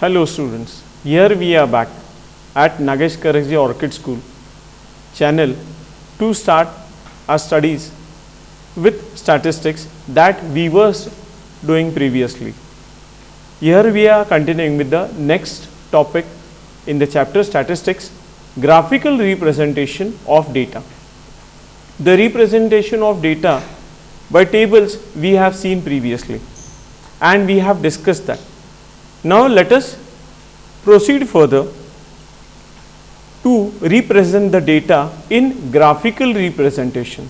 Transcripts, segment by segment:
Hello students, here we are back at Nagesh Karakji Orchid School channel to start our studies with statistics that we were doing previously. Here we are continuing with the next topic in the chapter statistics, graphical representation of data. The representation of data by tables we have seen previously and we have discussed that. Now let us proceed further to represent the data in graphical representation.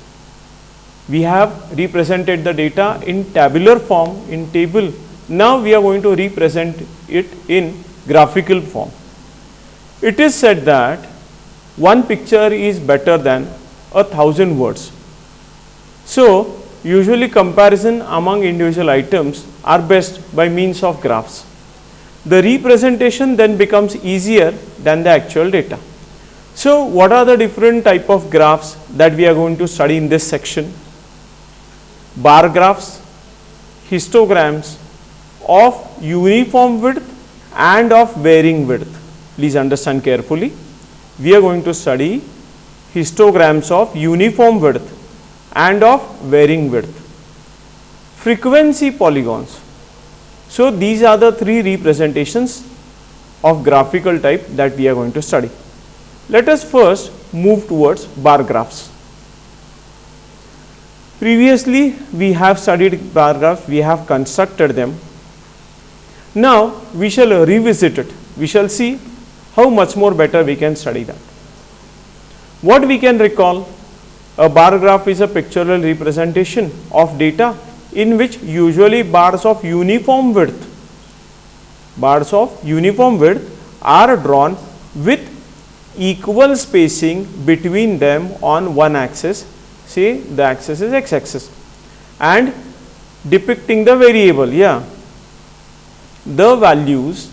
We have represented the data in tabular form in table. Now we are going to represent it in graphical form. It is said that one picture is better than 1,000 words. So usually comparison among individual items are best by means of graphs. The representation then becomes easier than the actual data. So what are the different type of graphs that we are going to study in this section? Bar graphs, histograms of uniform width and of varying width. Please understand carefully. We are going to study histograms of uniform width and of varying width. Frequency polygons. So these are the three representations of graphical type that we are going to study. Let us first move towards bar graphs. Previously we have studied bar graphs, we have constructed them. Now we shall revisit it. We shall see how much more better we can study that. What we can recall, a bar graph is a pictorial representation of data in which usually bars of uniform width are drawn with equal spacing between them on one axis, say the axis is x-axis, and depicting the variable, the values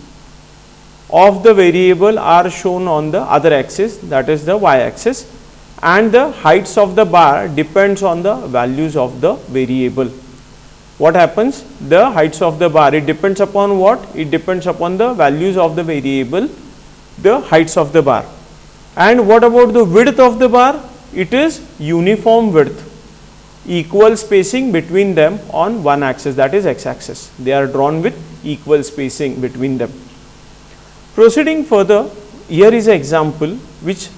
of the variable are shown on the other axis, that is the y-axis, and the heights of the bar depends on the values of the variable. What happens? The heights of the bar, it depends upon what? It depends upon the values of the variable, the heights of the bar. And what about the width of the bar? It is uniform width, equal spacing between them on one axis, that is x-axis. They are drawn with equal spacing between them. Proceeding further, here is an example which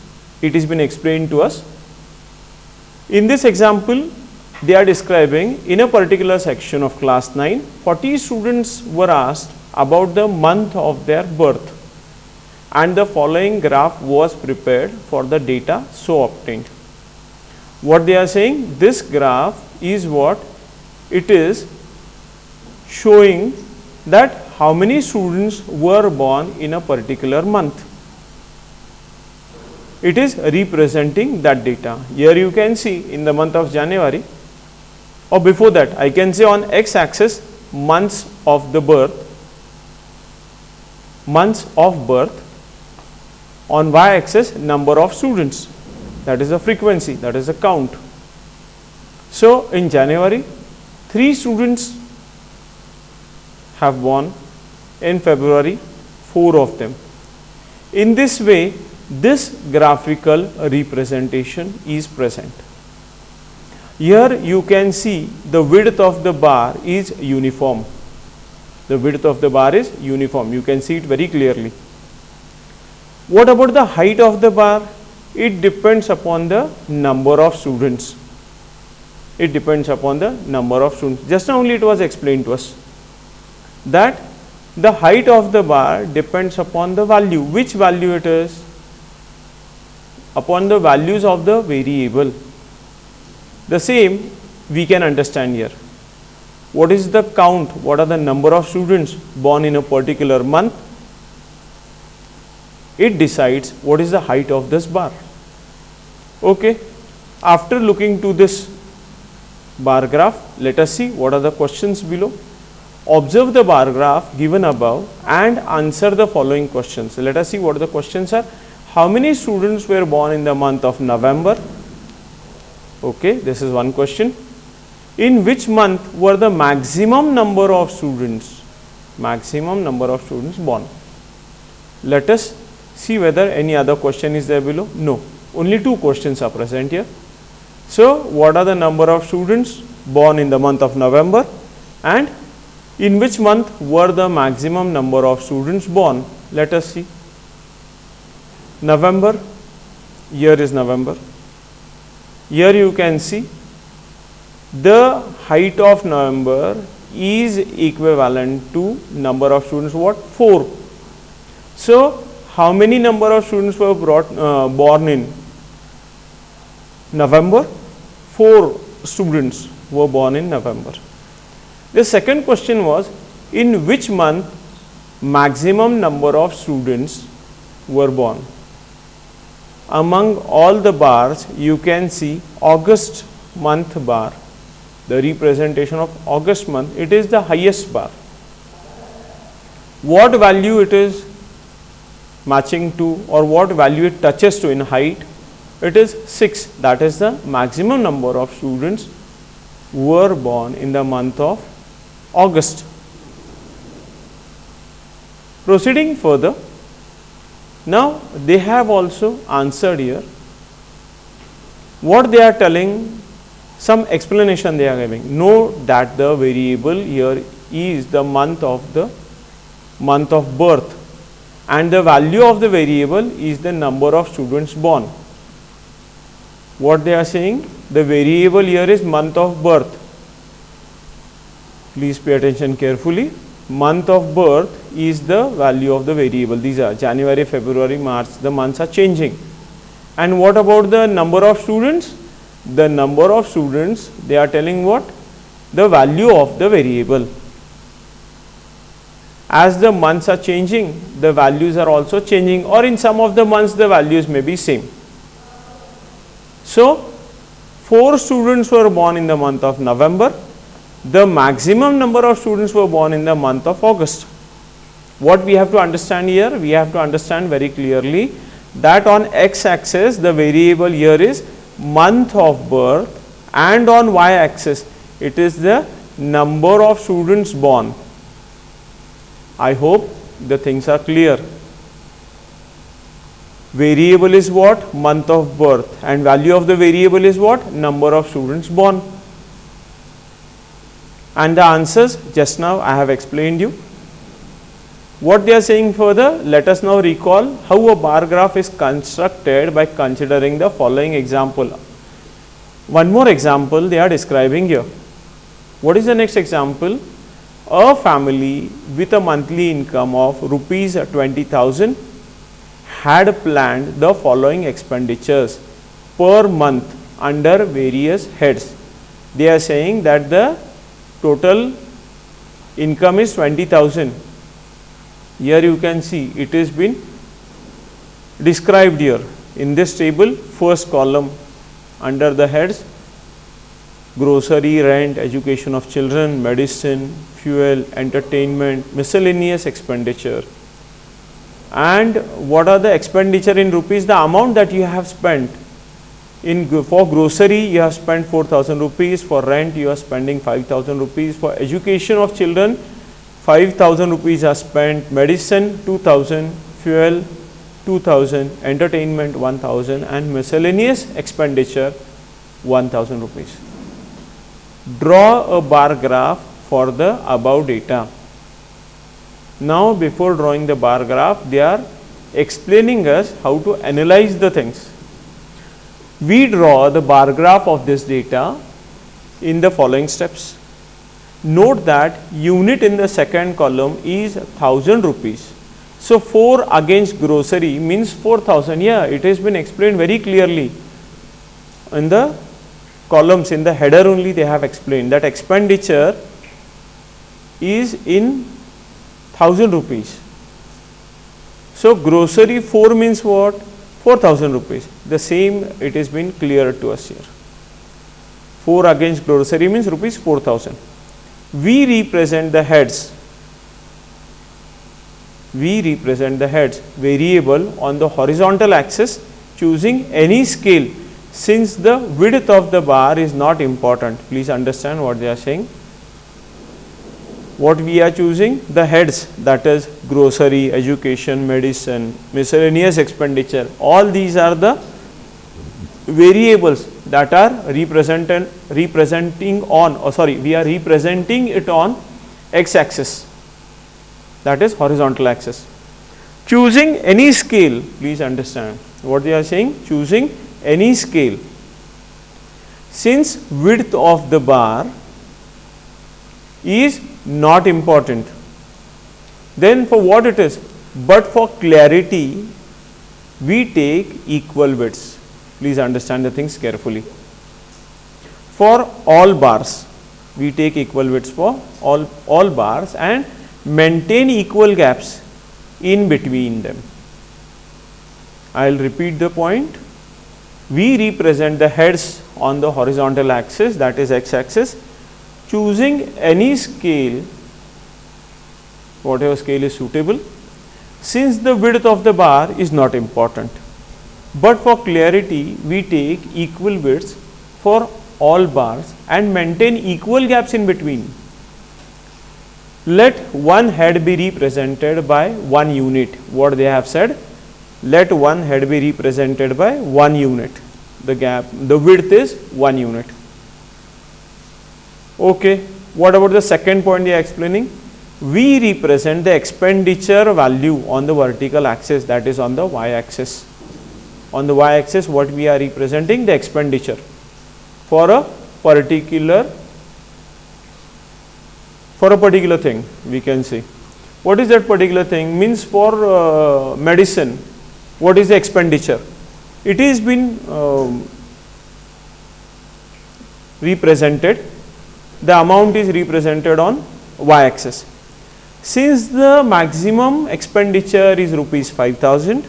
it has been explained to us. In this example, they are describing in a particular section of class 9, 40 students were asked about the month of their birth, and the following graph was prepared for the data so obtained. What they are saying, this graph is what it is showing that how many students were born in a particular month. It is representing that data. Here you can see in the month of January, or before that I can say on x-axis months of the birth, on y-axis number of students, that is the frequency, that is the count. So in January 3 students have born, in February 4 of them. In this way this graphical representation is present. Here you can see the width of the bar is uniform. The width of the bar is uniform. You can see it very clearly. What about the height of the bar? It depends upon the number of students. It depends upon the number of students. Just now only it was explained to us that the height of the bar depends upon the value. Which value it is? Upon the values of the variable. The same we can understand here. What is the count? What are the number of students born in a particular month? It decides what is the height of this bar. Okay. After looking to this bar graph, let us see what are the questions below. Observe the bar graph given above and answer the following questions. Let us see what the questions are. How many students were born in the month of November? Okay, this is one question. In which month were the maximum number of students born? Let us see whether any other question is there below. No, only two questions are present here. So, what are the number of students born in the month of November, and in which month were the maximum number of students born? Let us see. November, year is November. Here you can see the height of November is equivalent to number of students, what? 4. So, how many number of students were born in November? 4 students were born in November. The second question was, in which month maximum number of students were born? Among all the bars, you can see August month bar, the representation of August month, it is the highest bar. What value it is matching to, or what value it touches to in height? It is 6. That is the maximum number of students were born in the month of August. Proceeding further, now they have also answered here. What they are telling, some explanation they are giving. Note that the variable here is the month of birth, and the value of the variable is the number of students born. What they are saying, the variable here is month of birth. Please pay attention carefully. Month of birth is the value of the variable. These are January, February, March, the months are changing. And what about the number of students? The number of students, they are telling what? The value of the variable. As the months are changing, the values are also changing, or in some of the months the values may be same. So, 4 students were born in the month of November. The maximum number of students were born in the month of August. What we have to understand here? We have to understand very clearly that on x-axis the variable here is month of birth, and on y-axis it is the number of students born. I hope the things are clear. Variable is what? Month of birth, and value of the variable is what? Number of students born. And the answers just now I have explained you. What they are saying further, let us now recall how a bar graph is constructed by considering the following example. One more example they are describing here. What is the next example? A family with a monthly income of rupees 20,000 had planned the following expenditures per month under various heads. They are saying that the total income is 20,000. Here you can see it has been described here in this table. First column under the heads: grocery, rent, education of children, medicine, fuel, entertainment, miscellaneous expenditure. And what are the expenditure in rupees? The amount that you have spent. For grocery you have spent 4,000 rupees, for rent you are spending 5,000 rupees, for education of children 5,000 rupees are spent, medicine 2,000, fuel 2,000, entertainment 1,000, and miscellaneous expenditure 1,000 rupees. Draw a bar graph for the above data. Now before drawing the bar graph, they are explaining us how to analyze the things. We draw the bar graph of this data in the following steps. Note that unit in the second column is 1,000 rupees. So 4 against grocery means 4,000. Yeah, it has been explained very clearly in the columns. In the header only they have explained that expenditure is in 1,000 rupees. So grocery 4 means what? 4,000 rupees. The same it has been cleared to us here. 4 against grocery means rupees 4,000. We represent the heads. We represent the heads variable on the horizontal axis choosing any scale, since the width of the bar is not important. Please understand what they are saying. what we are choosing? The heads, that is grocery, education, medicine, miscellaneous expenditure. All these are the variables that are representing on, or sorry, we are representing it on x axis, that is horizontal axis. Choosing any scale, please understand what they are saying, choosing any scale. Since width of the bar is not important, then for what it is? But for clarity, we take equal widths. Please understand the things carefully. For all bars, we take equal widths for all bars and maintain equal gaps in between them. I will repeat the point. We represent the heads on the horizontal axis, that is x axis, choosing any scale, whatever scale is suitable, since the width of the bar is not important. But for clarity, we take equal widths for all bars and maintain equal gaps in between. Let one head be represented by 1 unit. What they have said, let one head be represented by 1 unit. The gap, the width is 1 unit. Okay, what about the second point they are explaining? We represent the expenditure value on the vertical axis, that is on the y axis. On the y axis, what we are representing? The expenditure for a particular thing, we can say. What is that particular thing? Means for medicine, what is the expenditure? It is been represented, the amount is represented on y axis. Since the maximum expenditure is rupees 5,000,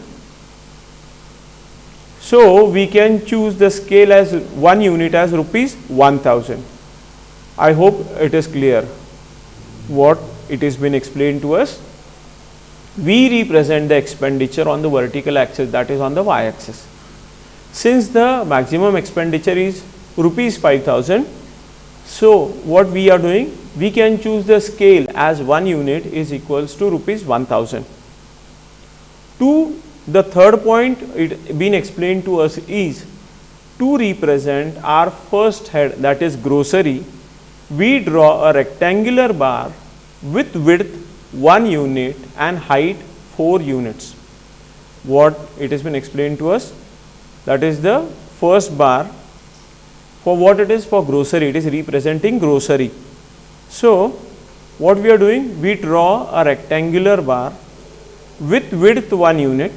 so we can choose the scale as 1 unit as rupees 1,000. I hope it is clear what it has been explained to us. We represent the expenditure on the vertical axis, that is on the y axis. Since the maximum expenditure is rupees 5,000, so what we are doing, we can choose the scale as 1 unit is equals to rupees 1,000. To the third point it been explained to us is to represent our first head, that is grocery, we draw a rectangular bar with width 1 unit and height 4 units. What it has been explained to us, that is the first bar. For what it is? For grocery, it is representing grocery. So what we are doing, we draw a rectangular bar with width 1 unit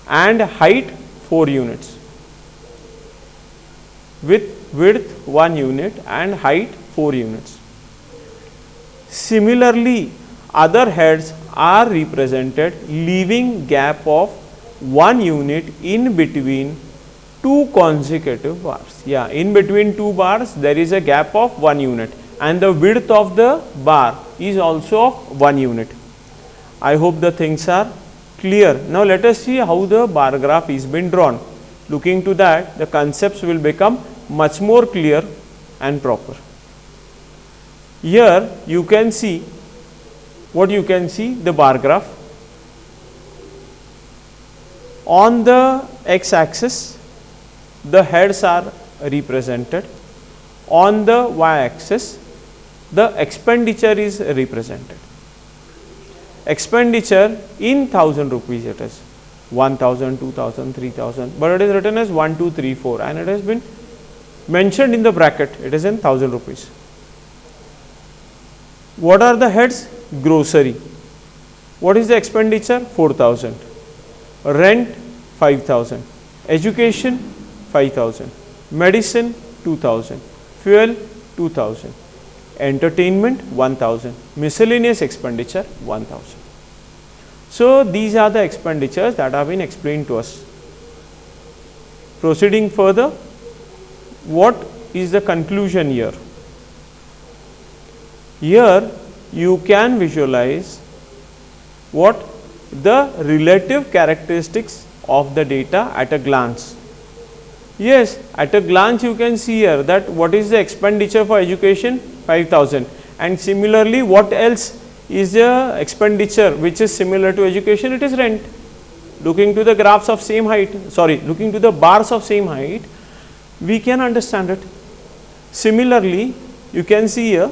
and height 4 units. With width 1 unit and height 4 units. Similarly, other heads are represented leaving gap of 1 unit in between two consecutive bars. Yeah, in between two bars there is a gap of 1 unit and the width of the bar is also of 1 unit. I hope the things are clear. Now let us see how the bar graph is been drawn. Looking to that, the concepts will become much more clear and proper. Here you can see, what you can see, the bar graph. On the x axis, the heads are represented. On the y axis, the expenditure is represented. Expenditure in 1,000 rupees, it is 1,000, 2,000, 3,000, but it is written as 1, 2, 3, 4 and it has been mentioned in the bracket, it is in 1,000 rupees. What are the heads? Grocery. What is the expenditure? 4,000. Rent 5,000. Education 5,000. Medicine 2,000. Fuel 2,000. Entertainment 1,000. Miscellaneous expenditure 1,000. So these are the expenditures that have been explained to us. Proceeding further, what is the conclusion here? Here you can visualize what the relative characteristics of the data at a glance. Yes, at a glance you can see here that what is the expenditure for education? 5,000, And similarly, what else is the expenditure which is similar to education? It is rent. Looking to the graphs of same height, looking to the bars of same height, we can understand it. Similarly, you can see here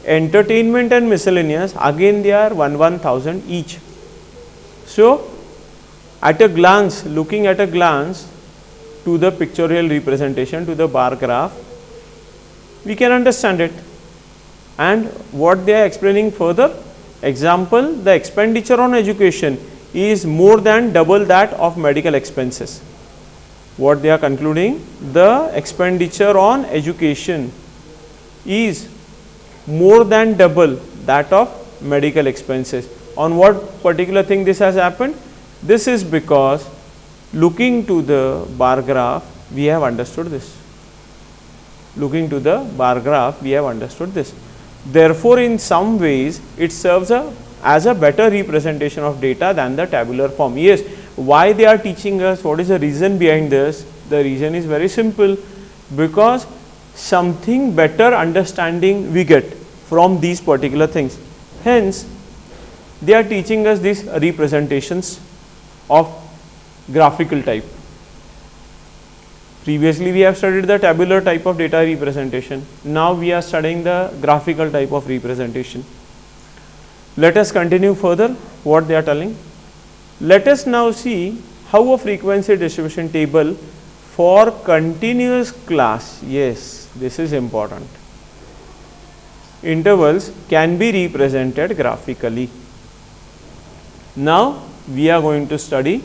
entertainment and miscellaneous, again they are 1,000 each. So, at a glance, looking at a glance to the pictorial representation, to the bar graph, we can understand it. And what they are explaining further, example, the expenditure on education is more than double that of medical expenses. What they are concluding, the expenditure on education is more than double that of medical expenses. On what particular thing this has happened? This is because looking to the bar graph, we have understood this. Looking to the bar graph, we have understood this. Therefore, in some ways, it serves as a better representation of data than the tabular form. Yes, why they are teaching us? What is the reason behind this? The reason is very simple, because something better understanding we get from these particular things. Hence, they are teaching us these representations of graphical type. Previously, we have studied the tabular type of data representation. Now, we are studying the graphical type of representation. Let us continue further what they are telling. Let us now see how a frequency distribution table for continuous class, yes, this is important, intervals can be represented graphically. Now, we are going to study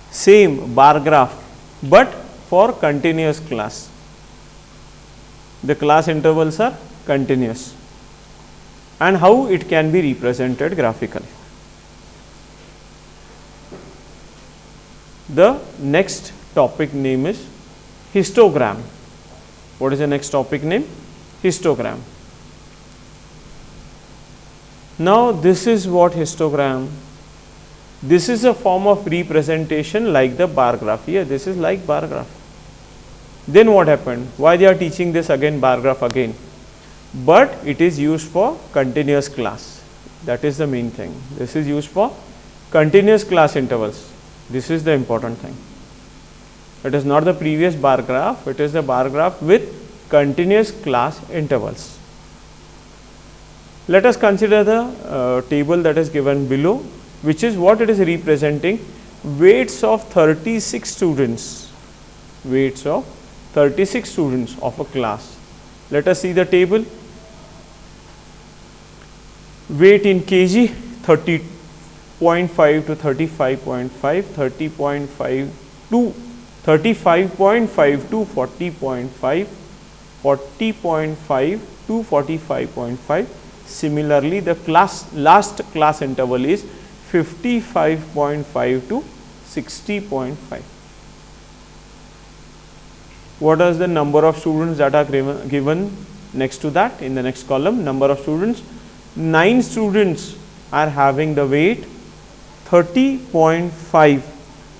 same bar graph, but for continuous class. The class intervals are continuous, and how it can be represented graphically. The next topic name is histogram. What is the next topic name? Histogram. Now, this is what histogram. This is a form of representation like the bar graph. Here, this is like bar graph. Then what happened? Why they are teaching this again, bar graph again? But it is used for continuous class. That is the main thing. This is used for continuous class intervals. This is the important thing. It is not the previous bar graph, it is the bar graph with continuous class intervals. Let us consider the table that is given below, which is what it is representing: weights of 36 students, weights of 36 students of a class. Let us see the table. Weight in kg 30.5 to 35.5, 30.5 to 35.5 to 40.5, 40.5 to 45.5. Similarly, the last class interval is 55.5 to 60.5. What is the number of students that are given next to that in the next column? Number of students, 9 students are having the weight 30.5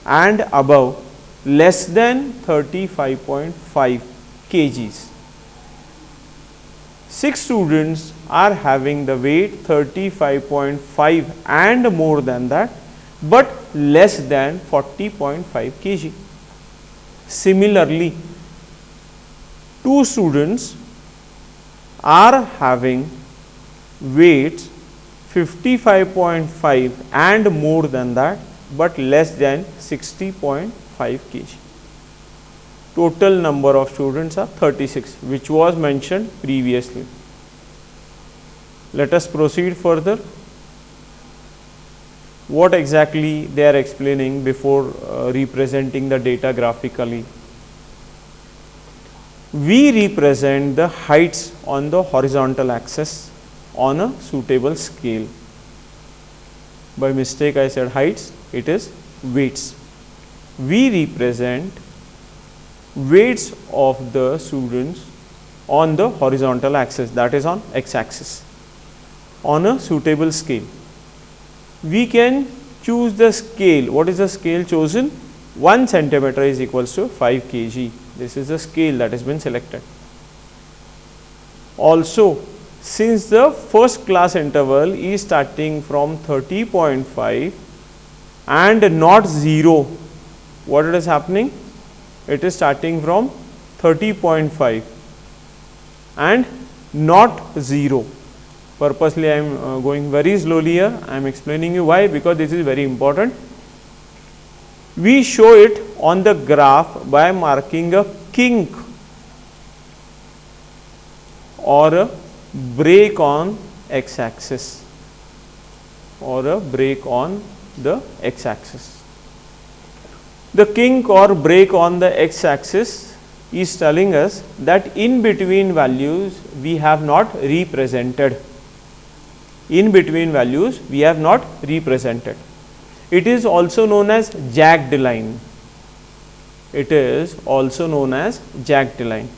and above, less than 35.5 kgs. 6 students are having the weight 35.5 and more than that, but less than 40.5 kg. Similarly, 2 students are having weights 55.5 and more than that, but less than 60.5 kg. Total number of students are 36, which was mentioned previously. Let us proceed further. What exactly they are explaining before representing the data graphically? We represent the heights on the horizontal axis on a suitable scale. By mistake I said heights, it is weights. We represent weights of the students on the horizontal axis, that is on x axis, on a suitable scale. We can choose the scale. What is the scale chosen? 1 centimeter is equals to 5 kg. This is the scale that has been selected. Also, since the first class interval is starting from 30.5 and not 0, what it is happening? It is starting from 30.5 and not 0. Purposely I am going very slowly here, I am explaining you why, because this is very important. We show it on the graph by marking a kink or a break on x axis or a break on the x axis. The kink or break on the x axis is telling us that in between values we have not represented. In between values we have not represented. It is also known as jagged line. It is also known as jagged line.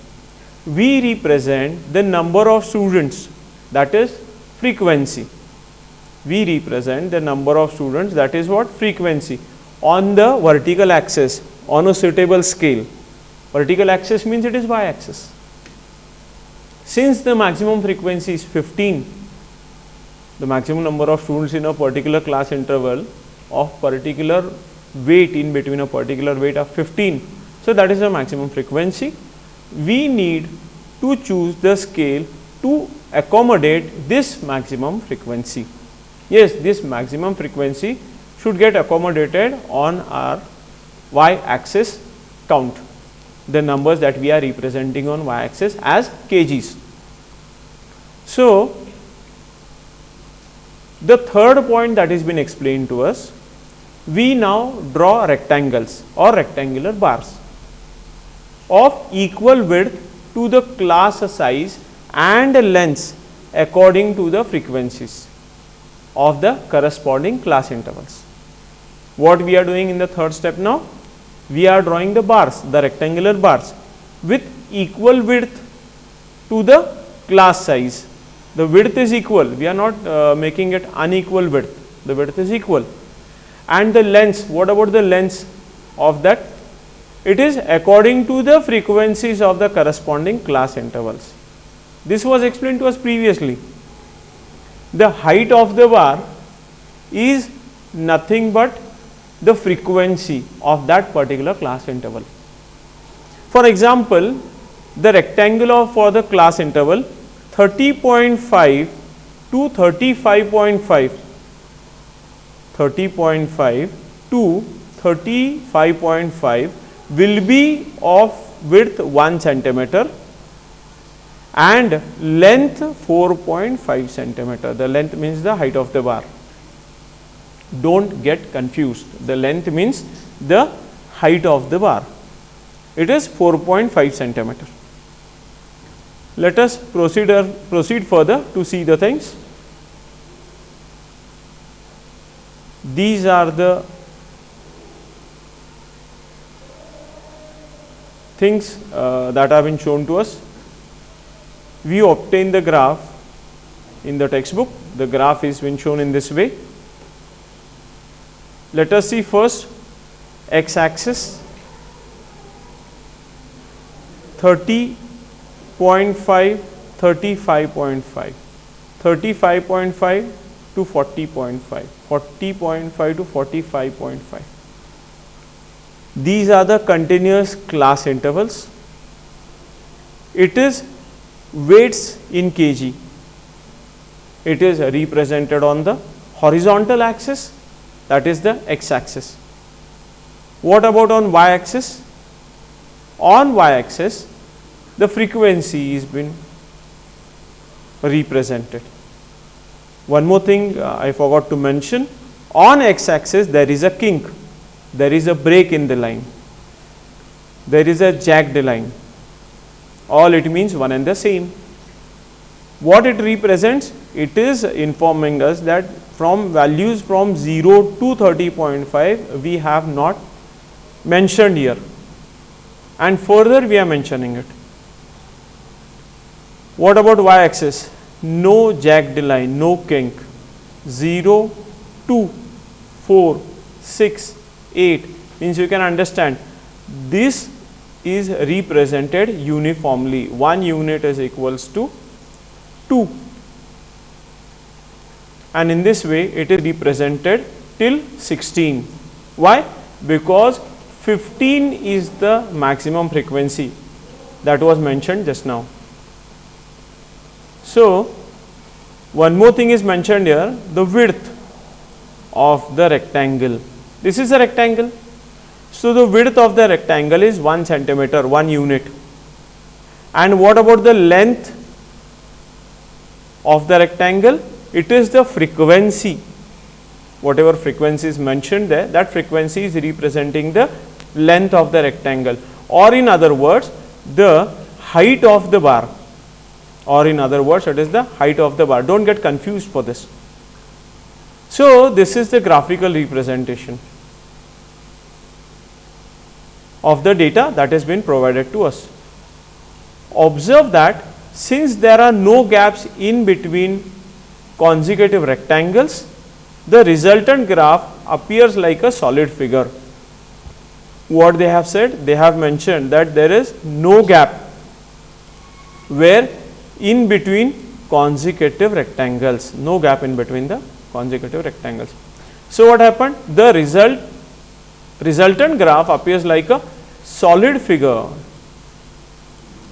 We represent the number of students, that is frequency. We represent the number of students, that is what? Frequency, on the vertical axis on a suitable scale. Vertical axis means it is y axis. Since the maximum frequency is 15, the maximum number of students in a particular class interval of particular weight, in between a particular weight of 15. So, that is the maximum frequency. We need to choose the scale to accommodate this maximum frequency. Yes, this maximum frequency should get accommodated on our y axis count, the numbers that we are representing on y axis as kgs. So, the third point that has been explained to us, we now draw rectangles or rectangular bars of equal width to the class size and lengths according to the frequencies of the corresponding class intervals. What we are doing in the third step now? We are drawing the bars, the rectangular bars with equal width to the class size. The width is equal, we are not making it unequal width, the width is equal. And the lengths, what about the lengths of that? It is according to the frequencies of the corresponding class intervals. This was explained to us previously. The height of the bar is nothing but the frequency of that particular class interval. For example, the rectangular for the class interval 30.5 to 35.5, 30.5 to 35.5 will be of width 1 centimeter and length 4.5 centimeter. The length means the height of the bar. Don't get confused. The length means the height of the bar. It is 4.5 centimeter. Let us proceed further to see the things. These are the things that have been shown to us. We obtain the graph in the textbook. The graph is been shown in this way. Let us see first x axis 30.5, 35.5, 35.5 to 40.5, 40.5 to 45.5. These are the continuous class intervals. It is weights in kg. It is represented on the horizontal axis, that is the x axis. What about on y axis? On y axis, the frequency is been represented. One more thing I forgot to mention, on x axis there is a kink, there is a break in the line, there is a jagged line. All it means one and the same. What it represents? It is informing us that from values from 0 to 30.5 we have not mentioned here, and further we are mentioning it. What about y axis? No jagged line, no kink. 0, 2, 4, 6, 8 means you can understand this is represented uniformly. 1 unit is equals to 2. and in this way it is represented till 16. Why? Because 15 is the maximum frequency that was mentioned just now. So, one more thing is mentioned here, the width of the rectangle. This is a rectangle. So, the width of the rectangle is 1 centimeter, 1 unit. And what about the length of the rectangle? It is the frequency. Whatever frequency is mentioned there, that frequency is representing the length of the rectangle, or in other words, the height of the bar, or in other words, it is the height of the bar. Don't get confused for this. So, this is the graphical representation of the data that has been provided to us. Observe that since there are no gaps in between consecutive rectangles, the resultant graph appears like a solid figure. What they have said? They have mentioned that there is no gap where in between consecutive rectangles, no gap in between the consecutive rectangles. So, what happened? The resultant graph appears like a solid figure.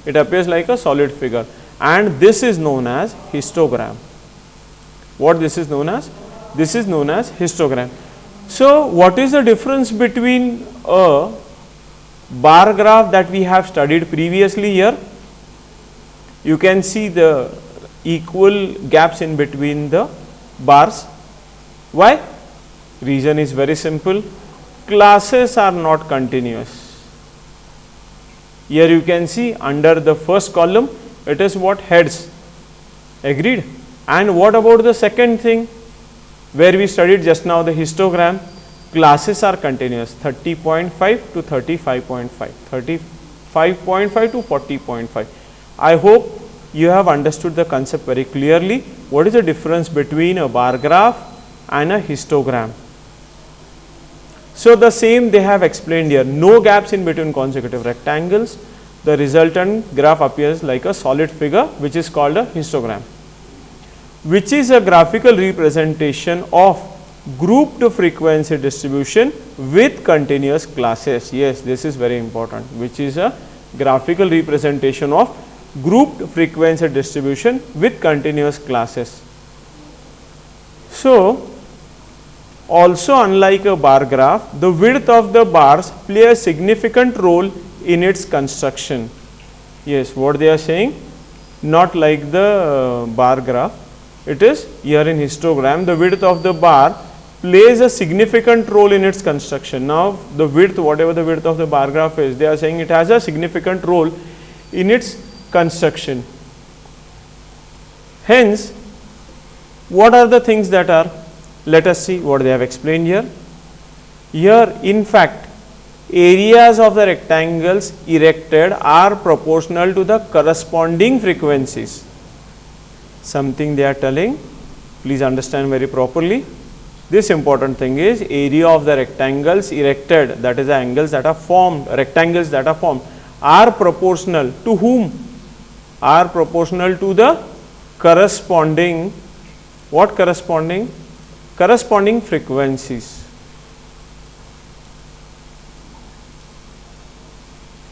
It appears like a solid figure, and this is known as histogram. What this is known as? This is known as histogram. So, what is the difference between a bar graph that we have studied previously here? You can see the equal gaps in between the bars. Why? Reason is very simple. Classes are not continuous. Here you can see under the first column, it is what? Heads. Agreed? And what about the second thing where we studied just now, the histogram? Classes are continuous, 30.5 to 35.5, 35.5 to 40.5. I hope you have understood the concept very clearly. What is the difference between a bar graph and a histogram? So, the same they have explained here, no gaps in between consecutive rectangles. The resultant graph appears like a solid figure, which is called a histogram, which is a graphical representation of grouped frequency distribution with continuous classes. Yes, this is very important, which is a graphical representation of grouped frequency distribution with continuous classes. So, also unlike a bar graph, the width of the bars play a significant role in its construction. Yes, what they are saying, not like the bar graph, it is here in histogram, the width of the bar plays a significant role in its construction. Now, the width, whatever the width of the bar graph is, they are saying it has a significant role in its construction. Hence, what are the things that are? Let us see what they have explained here. Here, in fact, areas of the rectangles erected are proportional to the corresponding frequencies. Something they are telling, please understand very properly. This important thing is area of the rectangles erected, that is the angles that are formed, rectangles that are formed, are proportional to whom? Are proportional to the corresponding, what corresponding? Corresponding frequencies.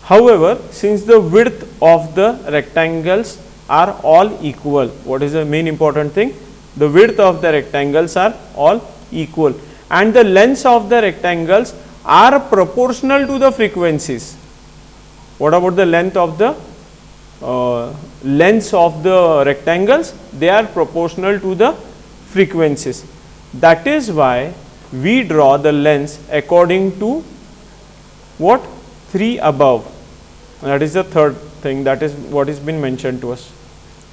However, since the width of the rectangles are all equal, what is the main important thing? The width of the rectangles are all equal, and the lengths of the rectangles are proportional to the frequencies. What about the length of the lengths of the rectangles? They are proportional to the frequencies. That is why we draw the lengths according to what? 3 above. That is the third thing, that is what has been mentioned to us.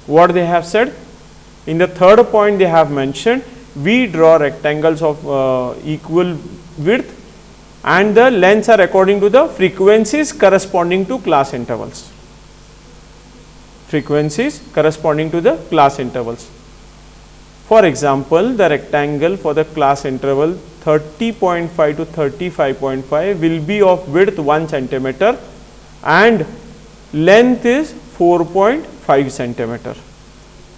What they have said? In the third point they have mentioned, we draw rectangles of equal width and the lengths are according to the frequencies corresponding to class intervals. Frequencies corresponding to the class intervals. For example, the rectangle for the class interval 30.5 to 35.5 will be of width 1 centimeter and length is 4.5 centimeter.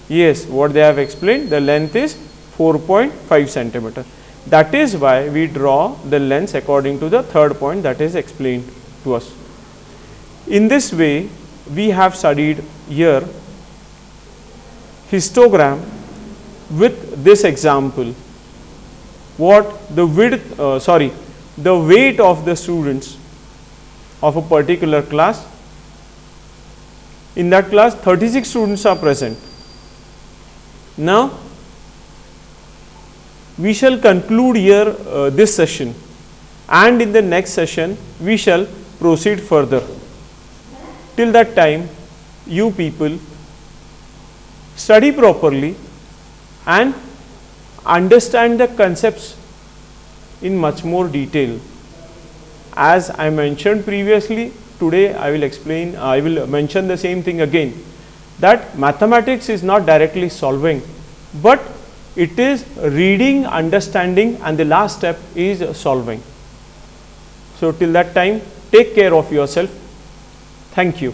Yes, what they have explained, the length is 4.5 centimeter. That is why we draw the lens according to the third point that is explained to us. In this way, we have studied here histogram with this example. What the width, the weight of the students of a particular class. In that class, 36 students are present. Now, we shall conclude here this session, and in the next session we shall proceed further. Till that time, you people study properly and understand the concepts in much more detail. As I mentioned previously, today I will mention the same thing again, that mathematics is not directly solving, but it is reading, understanding, and the last step is solving. So till that time, take care of yourself. Thank you.